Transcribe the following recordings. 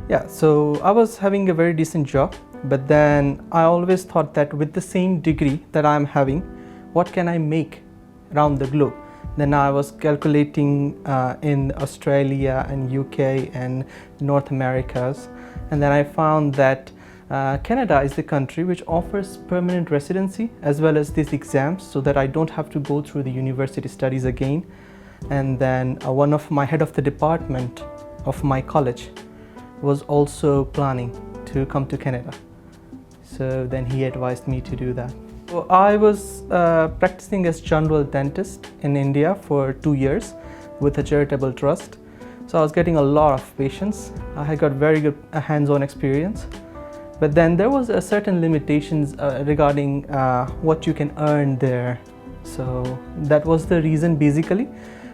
Yeah, so I was having a very decent job, but then I always thought that with the same degree that I'm having, what can I make around the globe? Then I was calculating in Australia and UK and North Americas, and then I found that Canada is the country which offers permanent residency as well as these exams, so that I don't have to go through the university studies again. And then one of my head of the department of my college was also planning to come to Canada. So then he advised me to do that. So I was practicing as general dentist in India for 2 years with a charitable trust. So I was getting a lot of patients. I had got very good hands-on experience. But then there was a certain limitations regarding what you can earn there. So that was the reason basically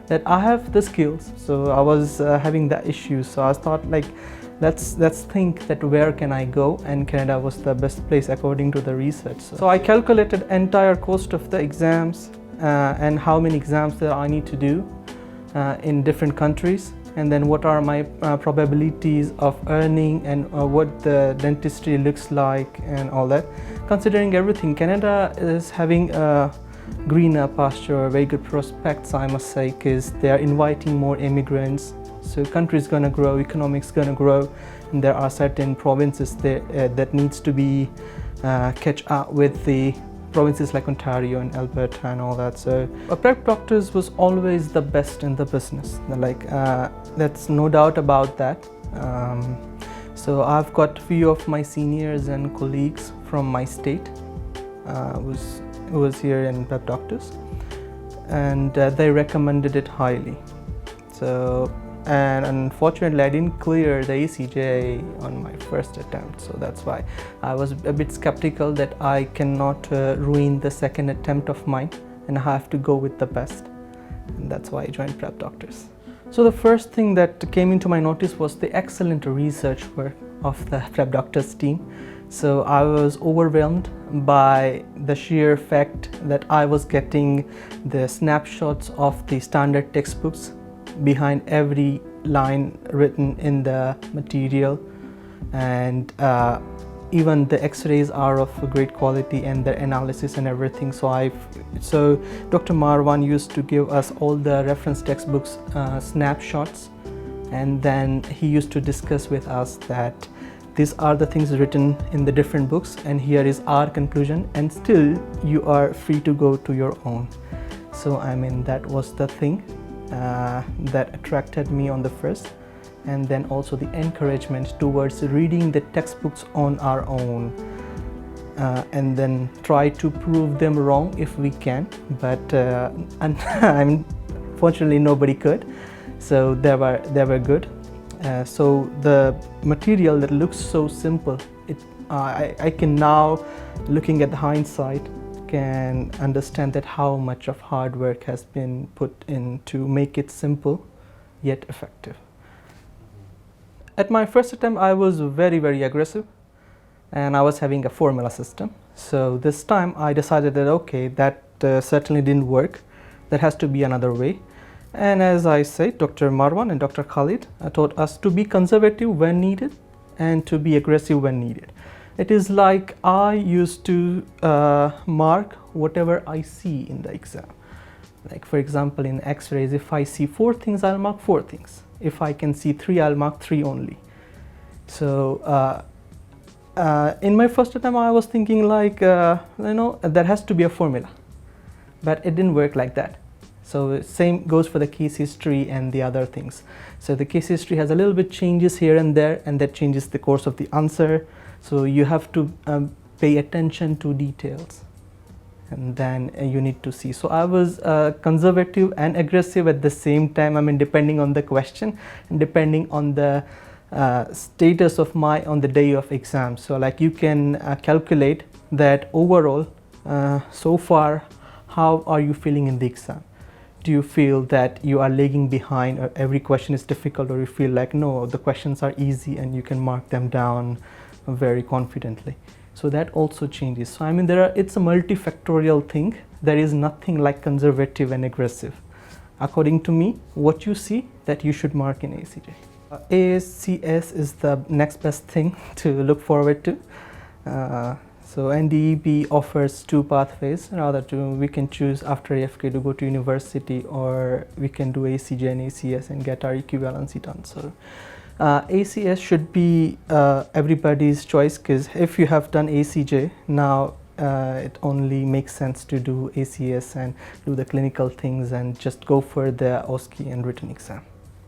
that I have the skills. So I was having that issue. So I thought like, let's think that where can I go, and Canada was the best place according to the research. So I calculated entire cost of the exams and how many exams that I need to do in different countries, and then what are my probabilities of earning, and what the dentistry looks like and all that. Considering everything, Canada is having a greener pasture, very good prospects, I must say, because they are inviting more immigrants. So country is going to grow, economics going to grow, and there are certain provinces there, that needs to be catch up with the provinces like Ontario and Alberta and all that. So prep doctors was always the best in the business. Like that's no doubt about that. So I've got a few of my seniors and colleagues from my state who was here in prep doctors, and they recommended it highly. So. And unfortunately, I didn't clear the ACJ on my first attempt, so that's why I was a bit skeptical that I cannot ruin the second attempt of mine, and I have to go with the best, and that's why I joined prep doctors. So the first thing that came into my notice was the excellent research work of the prep doctors team. So I was overwhelmed by the sheer fact that I was getting the snapshots of the standard textbooks behind every line written in the material, and even the x-rays are of great quality, and the analysis and everything. So Dr. Marwan used to give us all the reference textbooks snapshots, and then he used to discuss with us that these are the things written in the different books, and here is our conclusion, and still you are free to go to your own. So I mean, that was the thing that attracted me on the first, and then also the encouragement towards reading the textbooks on our own, and then try to prove them wrong if we can, but unfortunately nobody could, so they were good. So the material that looks so simple, I can now, looking at the hindsight, can understand that how much of hard work has been put in to make it simple yet effective. At my first attempt, I was very aggressive, and I was having a formula system. So this time I decided that okay, that certainly didn't work. There has to be another way. And as I said, Dr. Marwan and Dr. Khalid taught us to be conservative when needed and to be aggressive when needed. It is like I used to mark whatever I see in the exam. Like for example, in x-rays, if I see 4 things, I'll mark 4 things. If I can see 3, I'll mark 3 only. So in my first attempt, I was thinking like, there has to be a formula, but it didn't work like that. So same goes for the case history and the other things. So the case history has a little bit changes here and there, and that changes the course of the answer. So you have to pay attention to details, and then you need to see. So I was conservative and aggressive at the same time. I mean, depending on the question and depending on the status of on the day of exam. So like you can calculate that overall, so far, how are you feeling in the exam? Do you feel that you are lagging behind, or every question is difficult, or you feel like no, the questions are easy and you can mark them down very confidently? So that also changes. So I mean, it's a multifactorial thing. There is nothing like conservative and aggressive. According to me, what you see, that you should mark in ACJ. ACS is the next best thing to look forward to. So NDEB offers two pathways. Rather, we can choose after AFK to go to university, or we can do ACJ and ACS and get our equivalency done. So ACS should be everybody's choice, because if you have done ACJ, now it only makes sense to do ACS and do the clinical things and just go for the OSCE and written exam.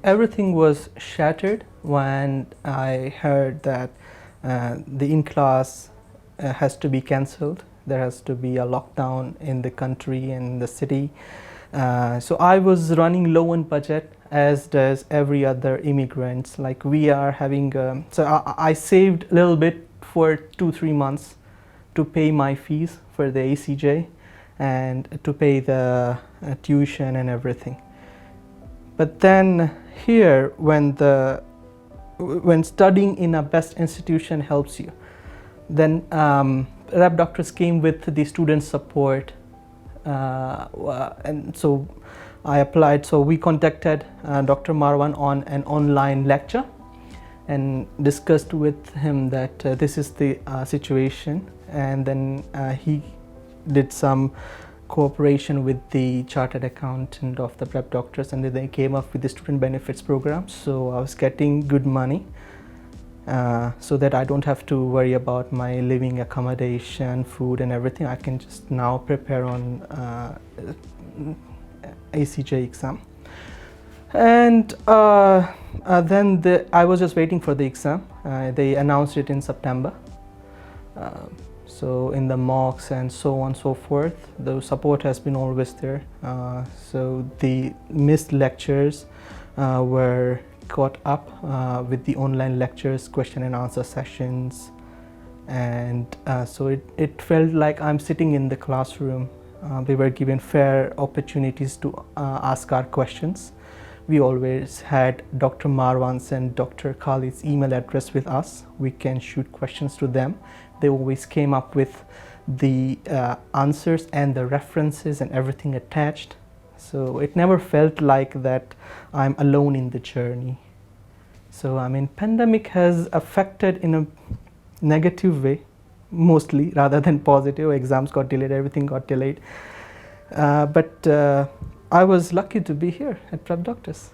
Everything was shattered when I heard that the in-class has to be cancelled. There has to be a lockdown in the country and the city. So I was running low on budget, as does every other immigrants. Like we are having, so I saved a little bit for 2-3 months to pay my fees for the ACJ and to pay the tuition and everything. But then here, when studying in a best institution helps you, then rep doctors came with the student support, and so I applied. So we contacted Dr. Marwan on an online lecture and discussed with him that this is the situation, and then he did some cooperation with the chartered accountant of the prep doctors, and then they came up with the student benefits program. So I was getting good money, so that I don't have to worry about my living accommodation, food and everything. I can just now prepare on ACJ exam. And then I was just waiting for the exam. They announced it in September. So in the mocks and so on and so forth, the support has been always there. So the missed lectures were caught up with the online lectures, question and answer sessions, and so it felt like I'm sitting in the classroom. We were given fair opportunities to ask our questions. We always had Dr. Marwan's and Dr. Khalid's email address with us. We can shoot questions to them. They always came up with the answers and the references and everything attached. So it never felt like that I'm alone in the journey. So I mean, pandemic has affected in a negative way, mostly, rather than positive. Exams got delayed, everything got delayed. But I was lucky to be here at Prep Doctors.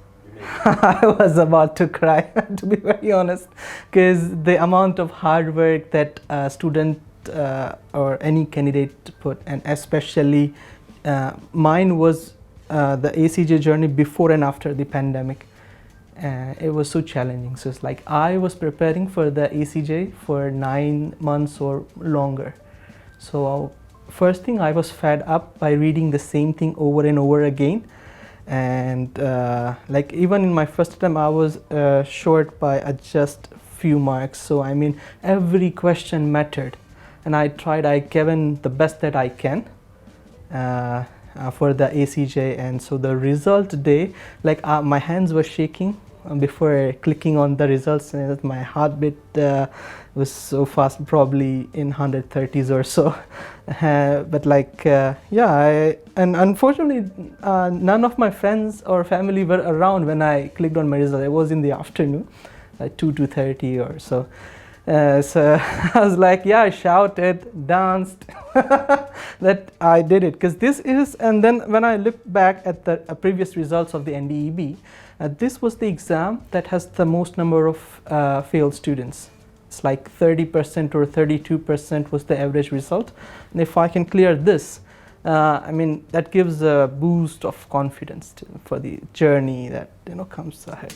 I was about to cry, to be very honest, because the amount of hard work that a student or any candidate put, and especially mine was the ACJ journey before and after the pandemic. It was so challenging. So it's like I was preparing for the ACJ for 9 months or longer. So first thing, I was fed up by reading the same thing over and over again. And like even in my first attempt, I was short by just few marks. So I mean, every question mattered, and I given the best that I can for the ACJ. And so the result day, like my hands were shaking before clicking on the results, and my heartbeat was so fast, probably in 130s or so. But like yeah, and unfortunately none of my friends or family were around when I clicked on my result. It was in the afternoon, like 2:30 or so. So I was like, yeah, I shouted, danced, that I did it, because this is. And then when I look back at the previous results of the NDEB, this was the exam that has the most number of failed students. It's like 30% or 32% was the average result. And if I can clear this, I mean, that gives a boost of confidence for the journey that comes ahead.